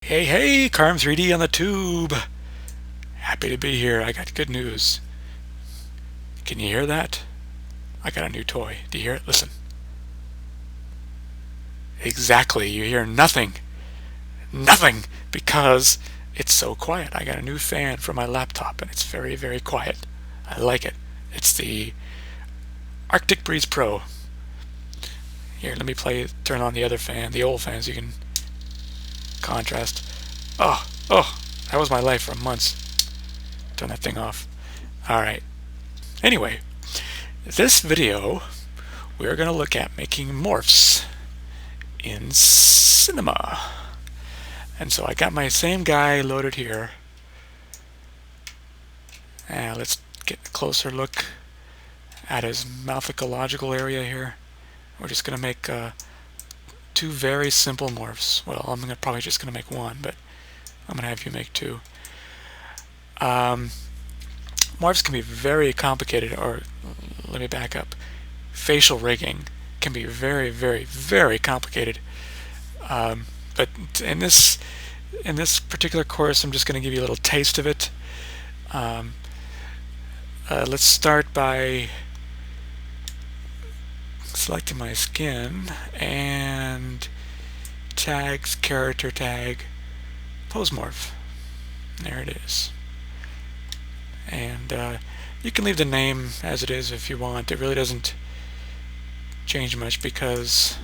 Hey, hey, Carm 3D on the tube. Happy to be here. I got good news. Can you hear that? I got a new toy. Do you hear it? Listen. Exactly. You hear nothing. Nothing. Because it's so quiet. I got a new fan for my laptop and it's very, very quiet. I like it. It's the Arctic Breeze Pro. Here, let me turn on the other fan, the old fan, so you can contrast. Oh, that was my life for months. Turn that thing off. Alright. Anyway, this video we're going to look at making morphs in Cinema. And so I got my same guy loaded here. And let's get a closer look at his mouth ecological area here. We're just going to make two very simple morphs. Well, I'm probably just going to make one, but I'm going to have you make two. Morphs can be very complicated, or let me back up. Facial rigging can be very, very, very complicated. But in this particular course, I'm just going to give you a little taste of it. Let's start by selecting my skin and tags, character tag, pose morph. There it is. And you can leave the name as it is if you want. It really doesn't change much because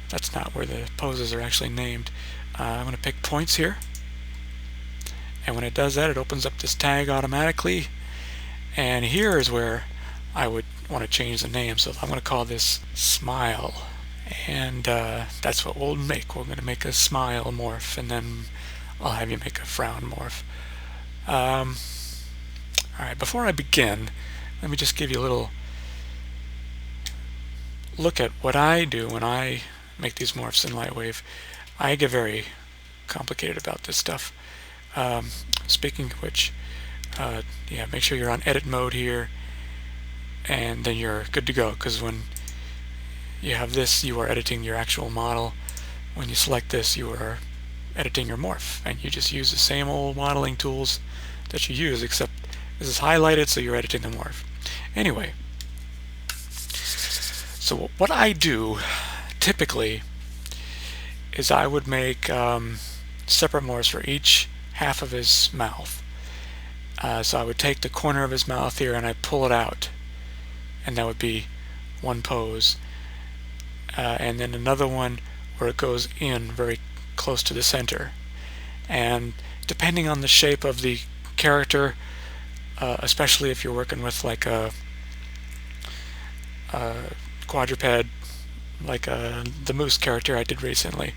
that's not where the poses are actually named. I'm going to pick points here, and when it does that, it opens up this tag automatically, and here is where I would want to change the name. So I'm going to call this smile, and that's what we'll make. We're going to make a smile morph, and then I'll have you make a frown morph. Alright, before I begin, let me just give you a little look at what I do when I make these morphs in Lightwave. I get very complicated about this stuff. Speaking of which, yeah, make sure you're on edit mode here, and then you're good to go, because when you have this, you are editing your actual model. When you select this, you are editing your morph, and you just use the same old modeling tools that you use, except this is highlighted, so you're editing the morph. Anyway, so what I do typically is I would make separate morphs for each half of his mouth. So I would take the corner of his mouth here and I pull it out, and that would be one pose. And then another one where it goes in very close to the center. And depending on the shape of the character, especially if you're working with like a quadruped, like the moose character I did recently,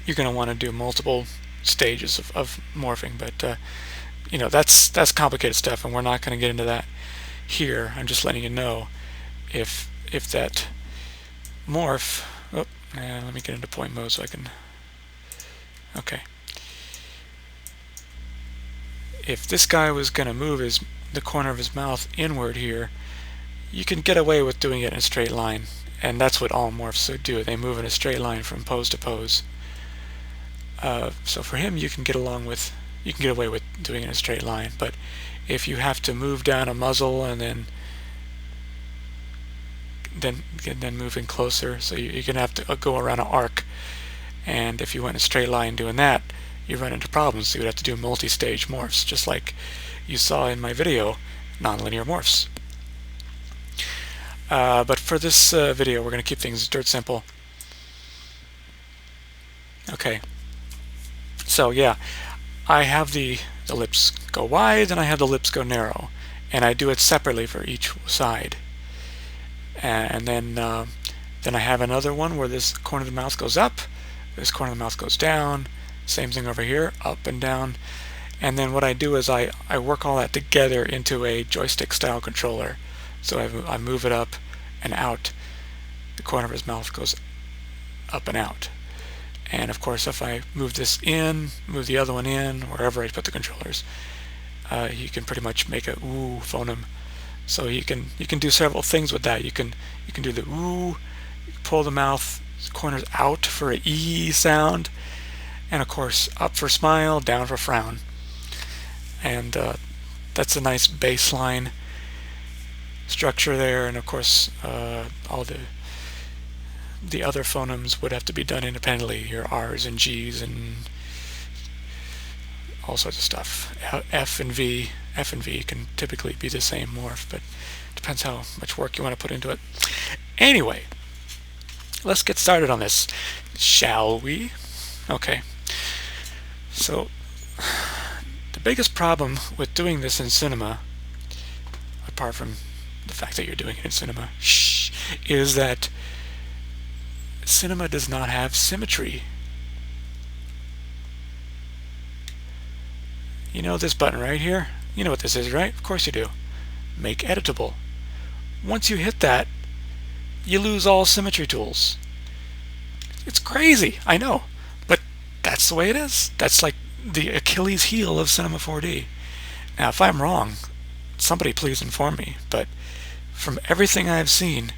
you're going to want to do multiple stages of morphing. But you know, that's complicated stuff, and we're not going to get into that here. I'm just letting you know if that morph. Oh, let me get into point mode so I can. Okay. If this guy was going to move the corner of his mouth inward here, you can get away with doing it in a straight line, and that's what all morphs do. They move in a straight line from pose to pose. So for him, you can get away with doing it in a straight line. But if you have to move down a muzzle and then move in closer, so you're going to have to go around an arc. And if you went in a straight line doing that, you run into problems. So you would have to do multi-stage morphs, just like you saw in my video, nonlinear morphs. But for this video, we're going to keep things dirt simple. Okay. So yeah, I have the lips go wide and I have the lips go narrow, and I do it separately for each side. And then I have another one where this corner of the mouth goes up, this corner of the mouth goes down. Same thing over here, up and down. And then what I do is I work all that together into a joystick style controller. So I move it up and out. The corner of his mouth goes up and out. And of course, if I move this in, move the other one in, wherever I put the controllers, you can pretty much make a ooh phoneme. So you can do several things with that. You can do the ooh, pull the mouth corners out for an E sound, and of course up for smile, down for frown. And that's a nice baseline structure there, and of course all the other phonemes would have to be done independently, your R's and G's and all sorts of stuff. F and V can typically be the same morph, but it depends how much work you want to put into it. Anyway, let's get started on this, shall we? Okay, so the biggest problem with doing this in Cinema, apart from the fact that you're doing it in Cinema, is that Cinema does not have symmetry. You know this button right here? You know what this is, right? Of course you do. Make editable. Once you hit that, you lose all symmetry tools. It's crazy, I know, but that's the way it is. That's like the Achilles heel of Cinema 4D. Now, if I'm wrong, somebody please inform me, but from everything I've seen,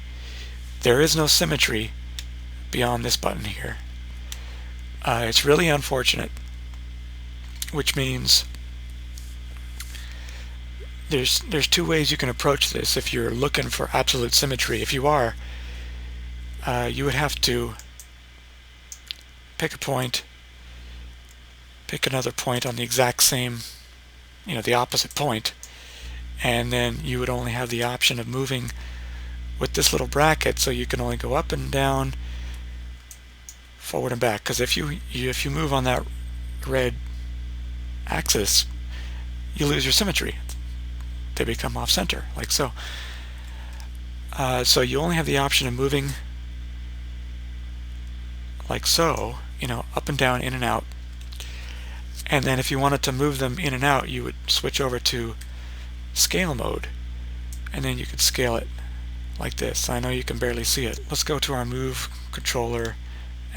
there is no symmetry beyond this button here. It's really unfortunate, which means there's two ways you can approach this if you're looking for absolute symmetry. If you are, you would have to pick a point, pick another point on the exact same, the opposite point, and then you would only have the option of moving with this little bracket, so you can only go up and down, forward and back. Because if you move on that red axis, you lose your symmetry. They become off center, like so. So you only have the option of moving like so, up and down, in and out. And then if you wanted to move them in and out, you would switch over to scale mode, and then you could scale it like this. I know you can barely see it. Let's go to our move controller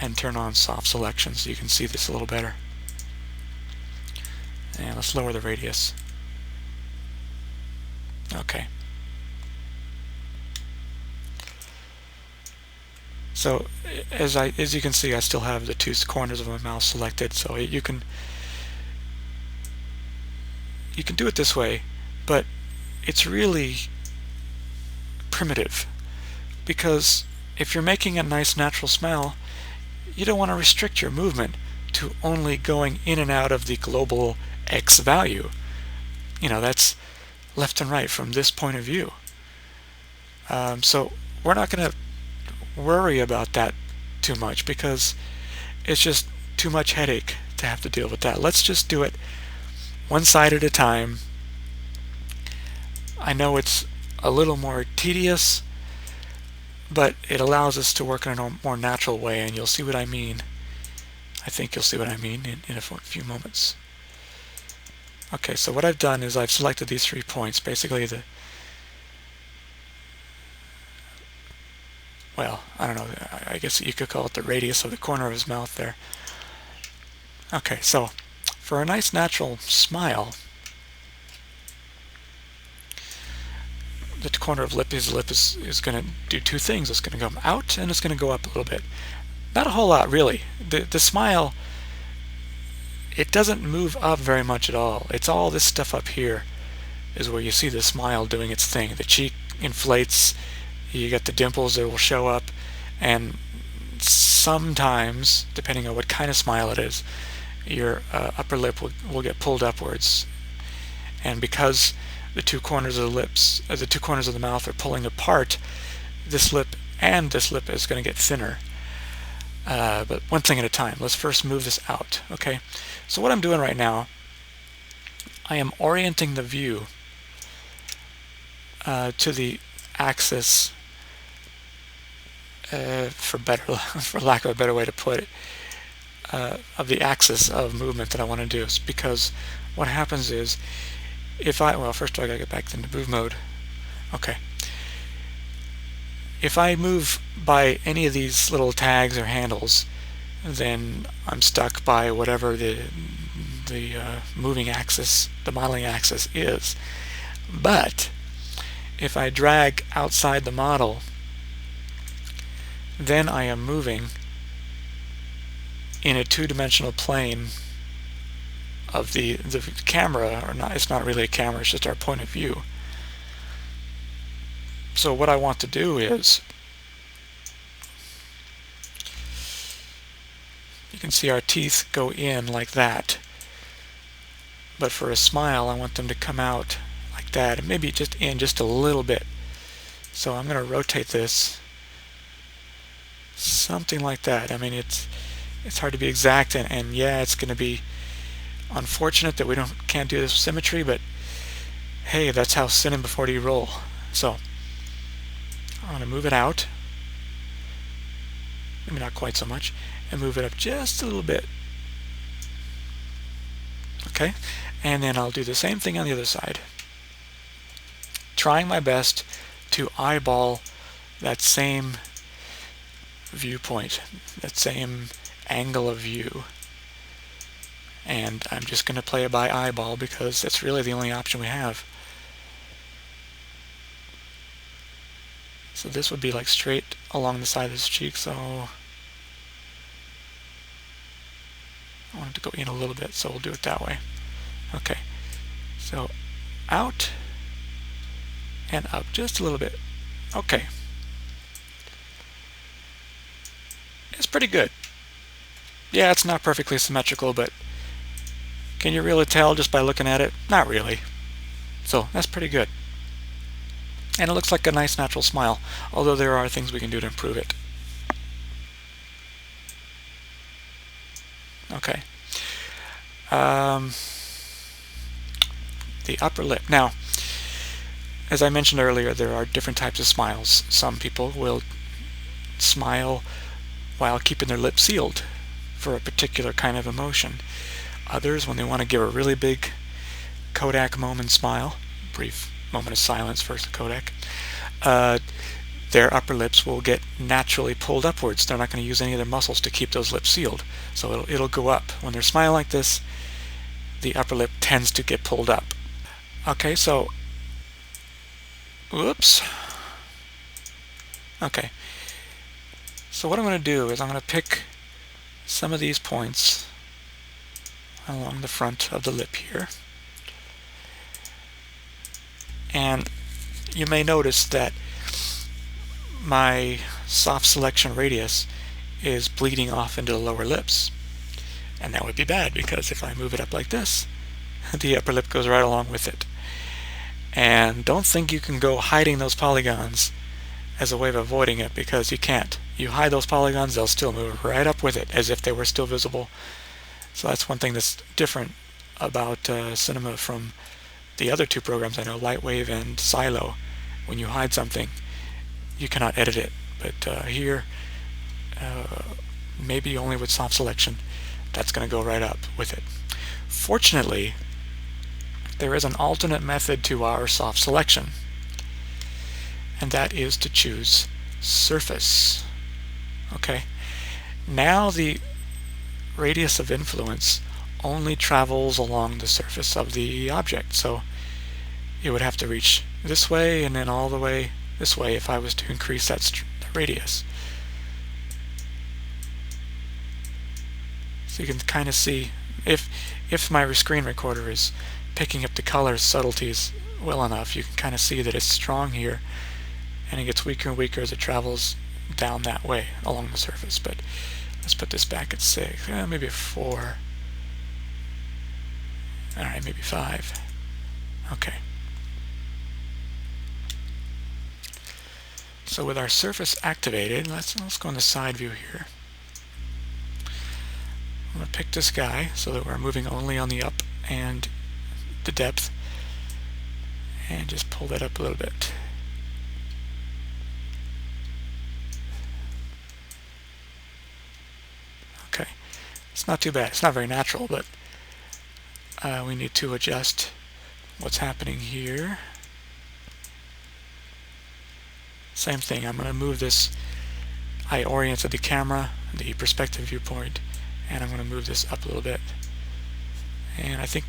and turn on soft selection so you can see this a little better. And let's lower the radius. Okay. So as you can see, I still have the two corners of my mouse selected, so you can do it this way, but it's really primitive, because if you're making a nice natural smile, you don't want to restrict your movement to only going in and out of the global X value. That's left and right from this point of view. So we're not going to worry about that too much, because it's just too much headache to have to deal with that. Let's just do it one side at a time. I know it's a little more tedious, but it allows us to work in a more natural way, and you'll see what I mean. I think you'll see what I mean in a few moments. Okay, so what I've done is I've selected these 3 points, basically well, I don't know, I guess you could call it the radius of the corner of his mouth there. Okay, so for a nice natural smile, the corner of his lip is going to do two things. It's going to come out and it's going to go up a little bit. Not a whole lot, really. The smile, it doesn't move up very much at all. It's all this stuff up here is where you see the smile doing its thing. The cheek inflates, you get the dimples that will show up, and sometimes, depending on what kind of smile it is, your upper lip will get pulled upwards. And because the two corners of the mouth are pulling apart, this lip and this lip is going to get thinner. But one thing at a time. Let's first move this out. Okay. So what I'm doing right now, I am orienting the view to the axis, for lack of a better way to put it, of the axis of movement that I want to do. Because what happens is, first I gotta get back into move mode. Okay. If I move by any of these little tags or handles, then I'm stuck by whatever the moving axis, the modeling axis is. But if I drag outside the model then I am moving in a two-dimensional plane of the camera, or not, it's not really a camera, it's just our point of view. So what I want to do is, you can see our teeth go in like that, but for a smile I want them to come out like that, and maybe just in just a little bit. So I'm going to rotate this something like that. I mean, it's hard to be exact, and yeah, it's going to be unfortunate that we can't do this with symmetry, but hey, that's how Cinema 4D roll. So I'm going to move it out, maybe not quite so much, and move it up just a little bit. Okay, and then I'll do the same thing on the other side, trying my best to eyeball that same viewpoint, that same angle of view. And I'm just going to play it by eyeball because that's really the only option we have. So this would be like straight along the side of this cheek, so I want it to go in a little bit, so we'll do it that way. Okay, so out and up just a little bit. Okay, it's pretty good. Yeah, it's not perfectly symmetrical, but can you really tell just by looking at it? Not really. So that's pretty good. And it looks like a nice natural smile, although there are things we can do to improve it. Okay. The upper lip. Now, as I mentioned earlier, there are different types of smiles. Some people will smile while keeping their lip sealed for a particular kind of emotion. Others, when they want to give a really big Kodak moment smile, brief moment of silence for Kodak, their upper lips will get naturally pulled upwards. They're not going to use any of their muscles to keep those lips sealed. So it'll go up. When they're smiling like this, the upper lip tends to get pulled up. Okay, so, whoops. Okay, so what I'm going to do is I'm going to pick some of these points along the front of the lip here. And you may notice that my soft selection radius is bleeding off into the lower lips. And that would be bad, because if I move it up like this, the upper lip goes right along with it. And don't think you can go hiding those polygons as a way of avoiding it, because you can't. You hide those polygons, they'll still move right up with it as if they were still visible. So that's one thing that's different about Cinema from the other two programs I know, Lightwave and Silo. When you hide something, you cannot edit it. But here, maybe only with soft selection, that's going to go right up with it. Fortunately, there is an alternate method to our soft selection, and that is to choose surface. Okay, now the radius of influence only travels along the surface of the object, so it would have to reach this way and then all the way this way if I was to increase that radius. So you can kind of see, if my screen recorder is picking up the color subtleties well enough, you can kind of see that it's strong here, and it gets weaker and weaker as it travels down that way along the surface. But let's put this back at 6, maybe a 4. Alright, maybe 5. Okay. So with our surface activated, let's go in the side view here. I'm going to pick this guy so that we're moving only on the up and the depth, and just pull that up a little bit. Okay, it's not too bad. It's not very natural, but we need to adjust what's happening here. Same thing, I'm going to move this. I oriented the camera, the perspective viewpoint, and I'm going to move this up a little bit. And I think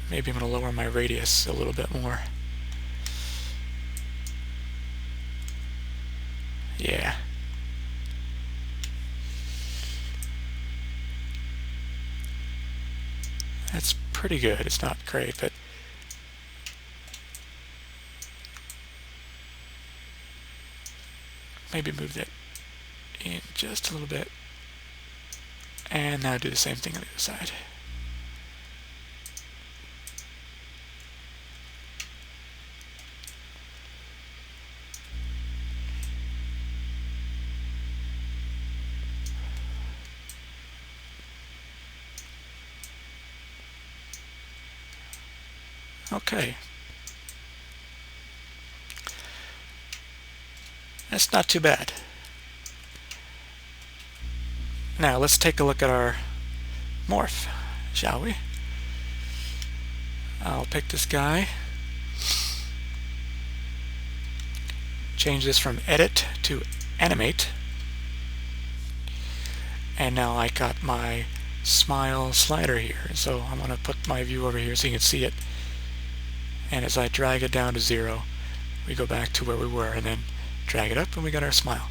maybe I'm going to lower my radius a little bit more. Yeah. That's pretty good. It's not great, but maybe move that in just a little bit. And now do the same thing on the other side. Okay. That's not too bad. Now let's take a look at our morph, shall we? I'll pick this guy. Change this from edit to animate. And now I got my smile slider here. So I'm going to put my view over here so you can see it. And as I drag it down to 0, we go back to where we were, and then drag it up and we got our smile.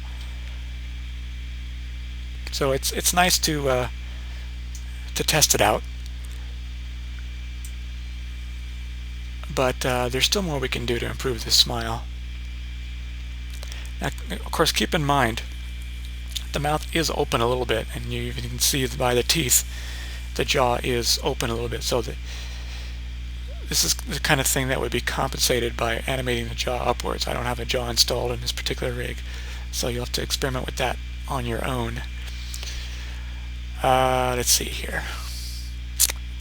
So it's nice to test it out. But there's still more we can do to improve this smile. Now, of course, keep in mind the mouth is open a little bit, and you even can see by the teeth the jaw is open a little bit, so that this is the kind of thing that would be compensated by animating the jaw upwards. I don't have a jaw installed in this particular rig, so you'll have to experiment with that on your own. Let's see here.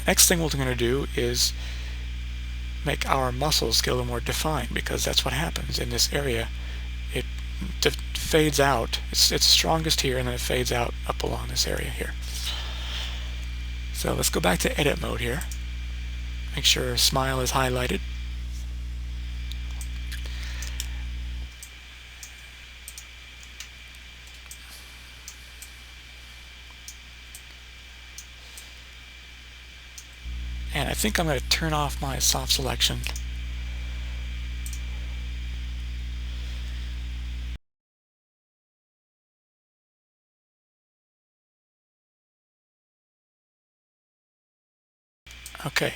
Next thing we're going to do is make our muscles get a little more defined, because that's what happens in this area. It fades out. It's strongest here, and then it fades out up along this area here. So let's go back to edit mode here. Make sure smile is highlighted. And I think I'm going to turn off my soft selection. Okay.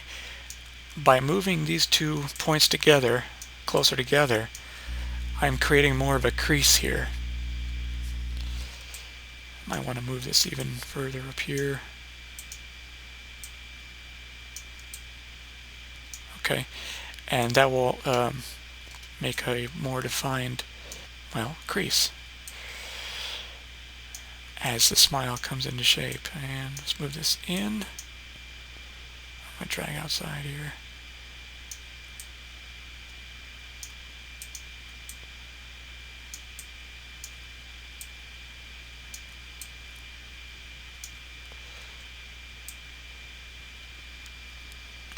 By moving these 2 points together, closer together, I'm creating more of a crease here. Might want to move this even further up here. Okay, and that will make a more defined, well, crease as the smile comes into shape. And let's move this in. I'm going to drag outside here.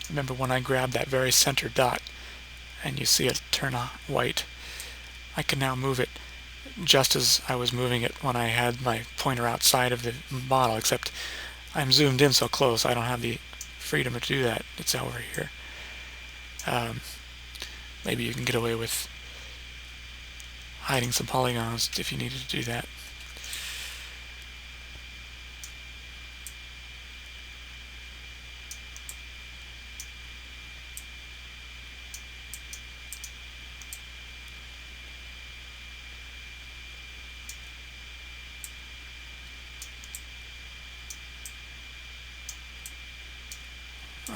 Remember when I grab that very center dot and you see it turn white, I can now move it just as I was moving it when I had my pointer outside of the model, except I'm zoomed in so close I don't have the freedom to do that. It's over here. Maybe you can get away with hiding some polygons if you needed to do that.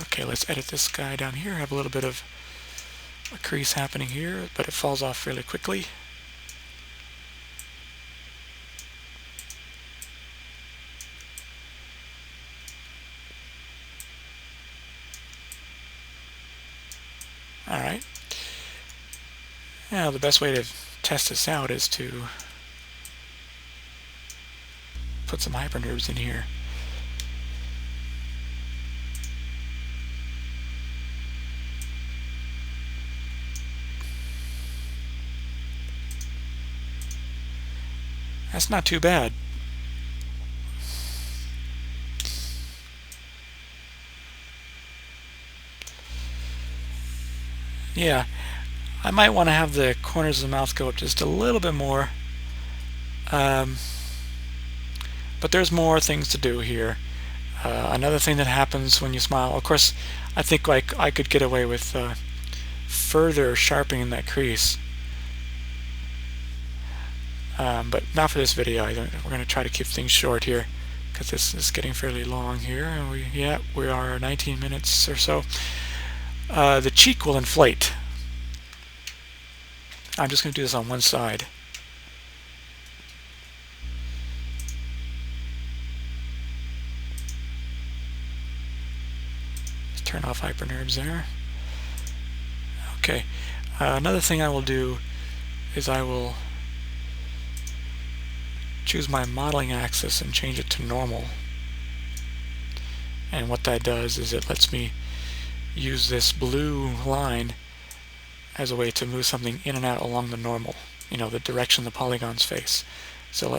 Okay, let's edit this guy down here. I have a little bit of a crease happening here, but it falls off fairly quickly. Alright. Now the best way to test this out is to put some hypernerves in here. That's not too bad. Yeah, I might want to have the corners of the mouth go up just a little bit more. But there's more things to do here. Another thing that happens when you smile, of course, I think like I could get away with further sharpening that crease, but not for this video. We're going to try to keep things short here because this is getting fairly long here. And we are 19 minutes or so. The cheek will inflate. I'm just going to do this on one side. Just turn off hypernerves there. Okay. Another thing I will do is I will choose my modeling axis and change it to normal. And what that does is it lets me use this blue line as a way to move something in and out along the normal, the direction the polygons face. So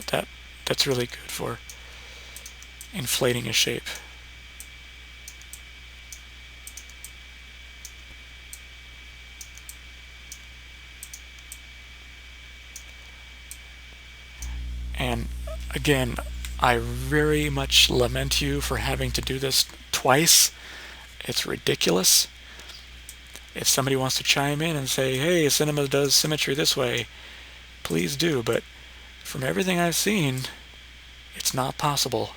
that's really good for inflating a shape. And again, I very much lament you for having to do this twice. It's ridiculous. If somebody wants to chime in and say, hey, cinema does symmetry this way, please do, but from everything I've seen, it's not possible.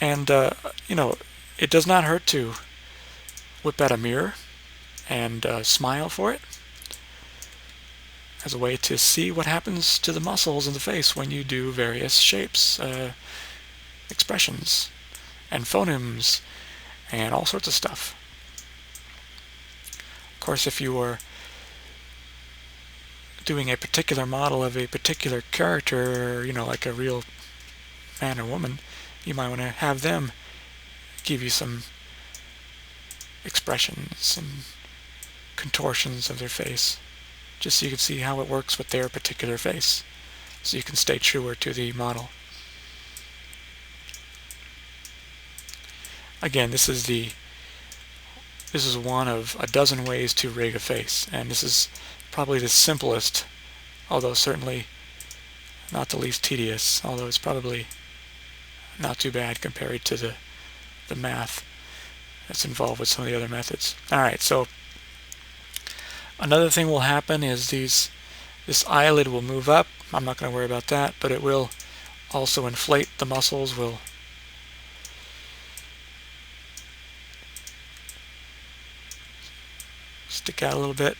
And, it does not hurt to whip out a mirror and smile for it as a way to see what happens to the muscles in the face when you do various shapes, expressions, and phonemes, and all sorts of stuff. Of course, if you were doing a particular model of a particular character, like a real man or woman, you might want to have them give you some expressions and contortions of their face, just so you can see how it works with their particular face, so you can stay truer to the model. Again, this is one of a dozen ways to rig a face, and this is probably the simplest, although certainly not the least tedious, although it's probably not too bad compared to the math that's involved with some of the other methods. Alright, so another thing will happen is this eyelid will move up. I'm not going to worry about that, but it will also inflate. The muscles will stick out a little bit.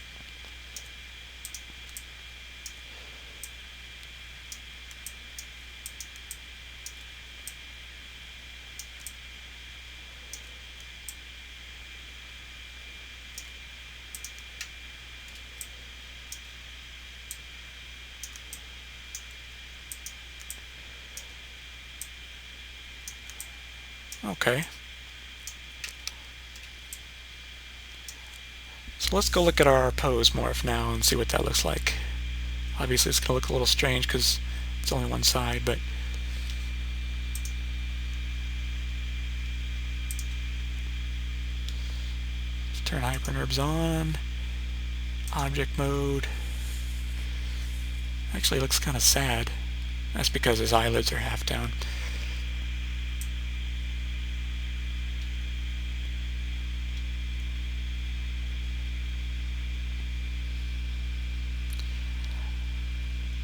Okay. So let's go look at our pose morph now and see what that looks like. Obviously it's going to look a little strange because it's only one side, but let's turn hypernerves on. Object mode. Actually, it looks kind of sad. That's because his eyelids are half down.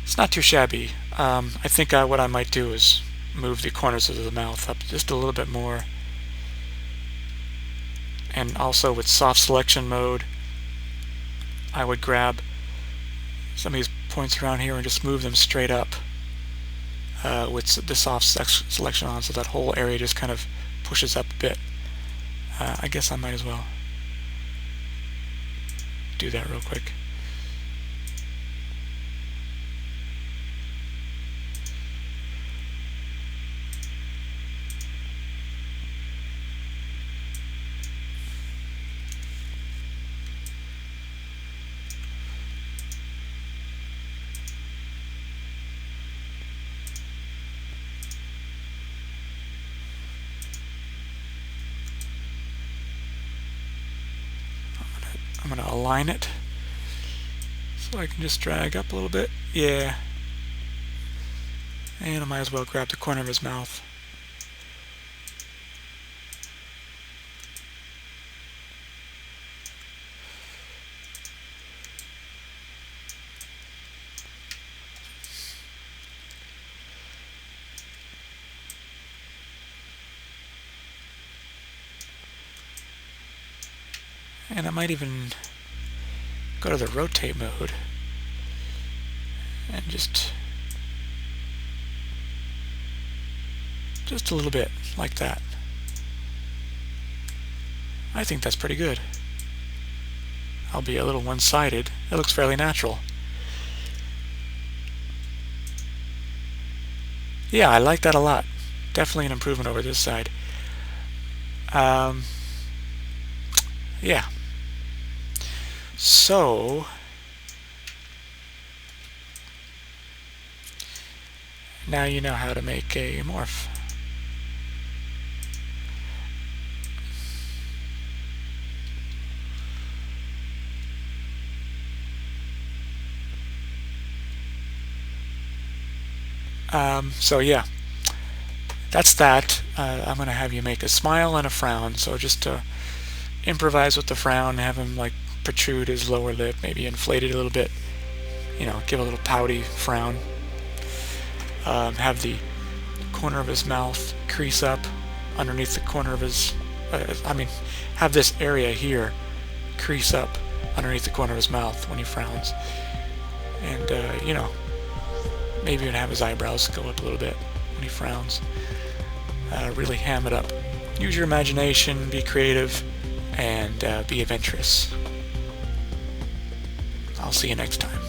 It's not too shabby. I think what I might do is move the corners of the mouth up just a little bit more. And also with soft selection mode, I would grab some of these points around here and just move them straight up with the soft selection on, so that whole area just kind of pushes up a bit. I guess I might as well do that real quick. I'm going to align it so I can just drag up a little bit. Yeah. And I might as well grab the corner of his mouth. And I might even go to the rotate mode and just a little bit like that. I think that's pretty good. I'll be a little one-sided. It looks fairly natural. Yeah, I like that a lot. Definitely an improvement over this side. Yeah. So, now you know how to make a morph. So yeah, that's that. I'm going to have you make a smile and a frown. So just improvise with the frown, have him like protrude his lower lip, maybe inflate it a little bit, you know, give a little pouty frown. Have the corner of his mouth crease up underneath the corner of his, have this area here crease up underneath the corner of his mouth when he frowns. And, you know, maybe even have his eyebrows go up a little bit when he frowns. Really ham it up. Use your imagination, be creative, and be adventurous. I'll see you next time.